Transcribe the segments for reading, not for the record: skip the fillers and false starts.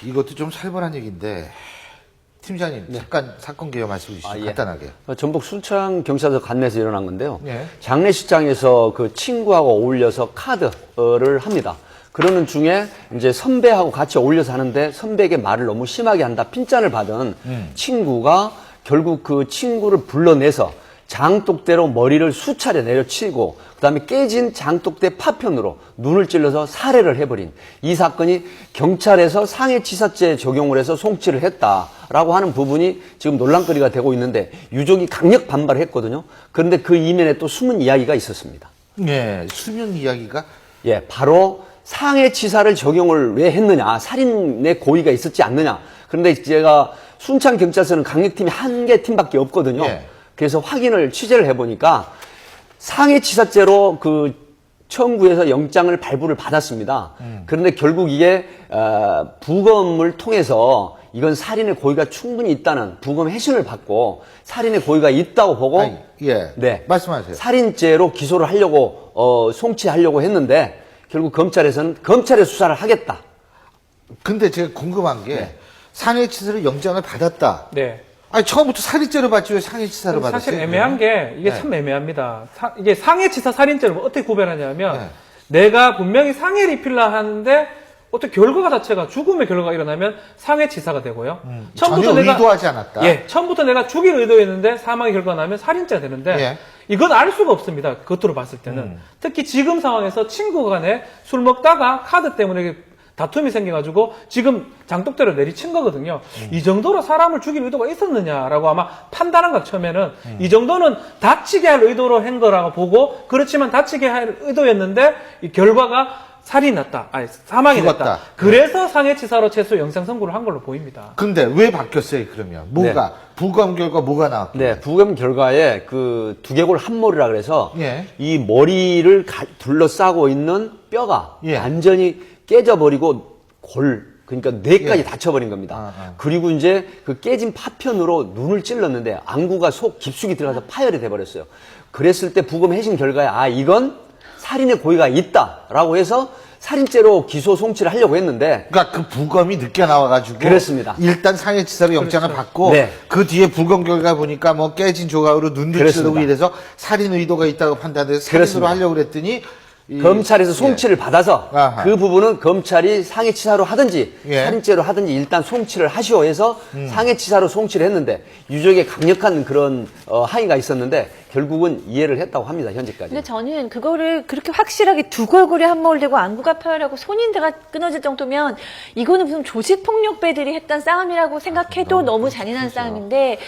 이것도 좀 살벌한 얘기인데, 팀장님, 잠깐 사건 개요 말씀해 주시죠. 예. 간단하게. 전북 순창 경찰서 관내에서 일어난 건데요. 예. 장례식장에서 그 친구하고 어울려서 카드를 합니다. 그러는 중에 이제 선배하고 같이 어울려서 하는데 선배에게 말을 너무 심하게 한다. 핀잔을 받은 친구가 결국 그 친구를 불러내서 장독대로 머리를 수차례 내려치고 그다음에 깨진 장독대 파편으로 눈을 찔러서 살해를 해버린 이 사건이 경찰에서 상해치사죄 적용을 해서 송치를 했다라고 하는 부분이 지금 논란거리가 되고 있는데 유족이 강력 반발을 했거든요. 그런데 그 이면에 또 숨은 이야기가 있었습니다. 예, 수면 이야기가? 예, 바로 상해치사를 적용을 왜 했느냐, 살인의 고의가 있었지 않느냐. 그런데 제가 순창경찰서는 강력팀이 한 개 팀밖에 없거든요. 예. 그래서 확인을 취재를 해보니까 상해치사죄로 그 청구해서 영장을 발부를 받았습니다. 그런데 결국 이게 부검을 통해서 이건 살인의 고의가 충분히 있다는 부검 해신을 받고 살인의 고의가 있다고 보고 아니, 예. 네, 말씀하세요. 살인죄로 기소를 하려고 송치하려고 했는데 결국 검찰에서는 검찰의 수사를 하겠다. 근데 제가 궁금한 게, 상해치사로 영장을 받았다. 네. 아니, 처음부터 살인죄로 받지 왜 상해치사로 받았어요? 사실 애매한 게 이게 네. 참 애매합니다. 이게 상해치사 살인죄를 어떻게 구별하냐면 네. 내가 분명히 상해를 입히려 하는데 어떤 결과가 자체가 죽음의 결과가 일어나면 상해치사가 되고요. 전혀 의도하지 않았다. 예, 처음부터 내가 죽일 의도였는데 사망의 결과가 나면 살인죄가 되는데 예. 이건 알 수가 없습니다. 겉으로 봤을 때는. 특히 지금 상황에서 친구 간에 술 먹다가 카드 때문에 다툼이 생겨가지고 지금 장독대로 내리친 거거든요. 이 정도로 사람을 죽일 의도가 있었느냐라고 아마 판단한 것 처음에는 이 정도는 다치게 할 의도로 한 거라고 보고 그렇지만 다치게 할 의도였는데 이 결과가 살인이 났다. 아니 사망이 죽었다. 됐다. 그래서 상해치사로 최소 영장 선고를 한 걸로 보입니다. 근데 왜 바뀌었어요, 그러면? 뭐가? 부검 결과 뭐가 나왔고? 네, 부검 결과에 그 두개골 함몰이라 그래서 예. 이 머리를 둘러싸고 있는 뼈가 예. 완전히 깨져버리고 그러니까 뇌까지 예. 다쳐버린 겁니다. 그리고 이제 그 깨진 파편으로 눈을 찔렀는데 안구가 속 깊숙이 들어가서 파열이 돼버렸어요. 그랬을 때 부검 해신 결과에 이건 살인의 고의가 있다라고 해서 살인죄로 기소 송치를 하려고 했는데 그러니까 그 부검이 늦게 나와가지고. 그렇습니다. 일단 상해치사로 영장을 그렇죠. 받고. 네. 그 뒤에 부검 결과 보니까 뭐 깨진 조각으로 눈도 그렇습니다. 찌르고 이래서 살인 의도가 있다고 판단해서 살인으로 그렇습니다. 하려고 그랬더니. 검찰에서 송치를 받아서 아하. 그 부분은 검찰이 상해치사로 하든지 예. 살인죄로 하든지 일단 송치를 하시오 해서 상해치사로 송치를 했는데 유족의 강력한 그런 항의가 있었는데 결국은 이해를 했다고 합니다. 현재까지. 근데 저는 그거를 그렇게 확실하게 두 얼굴이 함몰되고 안구가 파열하고 손인대가 끊어질 정도면 이거는 무슨 조직폭력배들이 했던 싸움이라고 생각해도 너무 잔인한 싸움인데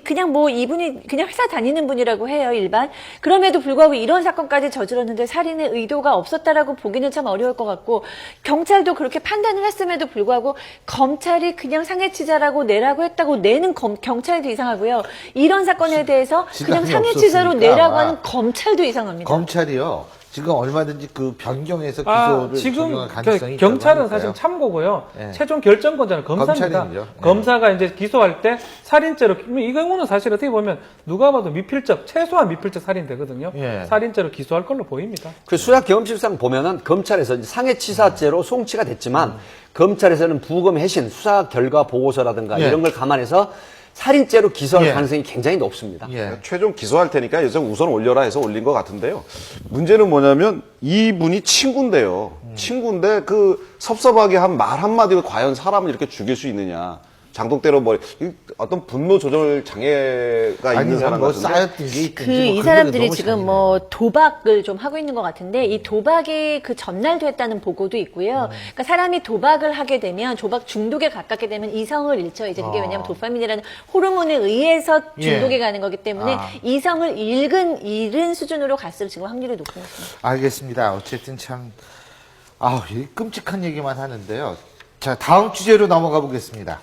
그냥 뭐 이분이 그냥 회사 다니는 분이라고 해요, 일반. 그럼에도 불구하고 이런 사건까지 저질렀는데 살인의 의도가 없었다라고 보기는 참 어려울 것 같고 경찰도 그렇게 판단을 했음에도 불구하고 검찰이 그냥 상해치사라고 내라고 했다고 내는 경찰도 이상하고요. 이런 사건에 대해서 그냥 지감이 상해치사로 없었으니까 내라고 아마 하는 검찰도 이상합니다. 검찰이요. 지금 얼마든지 그 변경해서 기소를 지금 적용할 가능성이 있다고 경찰은 하니까요. 사실 참고고요. 예. 최종 결정권자는 검사입니다. 검찰이죠. 예. 검사가 이제 기소할 때 살인죄로 이 경우는 사실 어떻게 보면 누가 봐도 최소한 미필적 살인되거든요. 예. 살인죄로 기소할 걸로 보입니다. 그 수사 경험실상 보면은 검찰에서 이제 상해치사죄로 송치가 됐지만 검찰에서는 부검 해신 수사 결과 보고서라든가 예. 이런 걸 감안해서 살인죄로 기소할 예. 가능성이 굉장히 높습니다. 예. 최종 기소할 테니까 우선 올려라 해서 올린 것 같은데요. 문제는 뭐냐면 이분이 친구인데요. 친구인데 그 섭섭하게 한 말 한마디가 과연 사람을 이렇게 죽일 수 있느냐. 장독대로 어떤 분노 조절 장애가 있는 아니면 사람 뭐 같은데. 쌓였던 게 있든지. 뭐 이 그런 사람들이 게 너무 지금 잔인해요. 뭐 도박을 좀 하고 있는 것 같은데 이 도박이 그 전날도 했다는 보고도 있고요. 그러니까 사람이 도박을 하게 되면 도박 중독에 가깝게 되면 이성을 잃죠. 이제 그게 왜냐하면 도파민이라는 호르몬에 의해서 중독에 예. 가는 거기 때문에 이성을 잃은 수준으로 갈수록 지금 확률이 높은 것 같습니다. 알겠습니다. 어쨌든 참, 이 끔찍한 얘기만 하는데요. 자, 다음 주제로 넘어가 보겠습니다.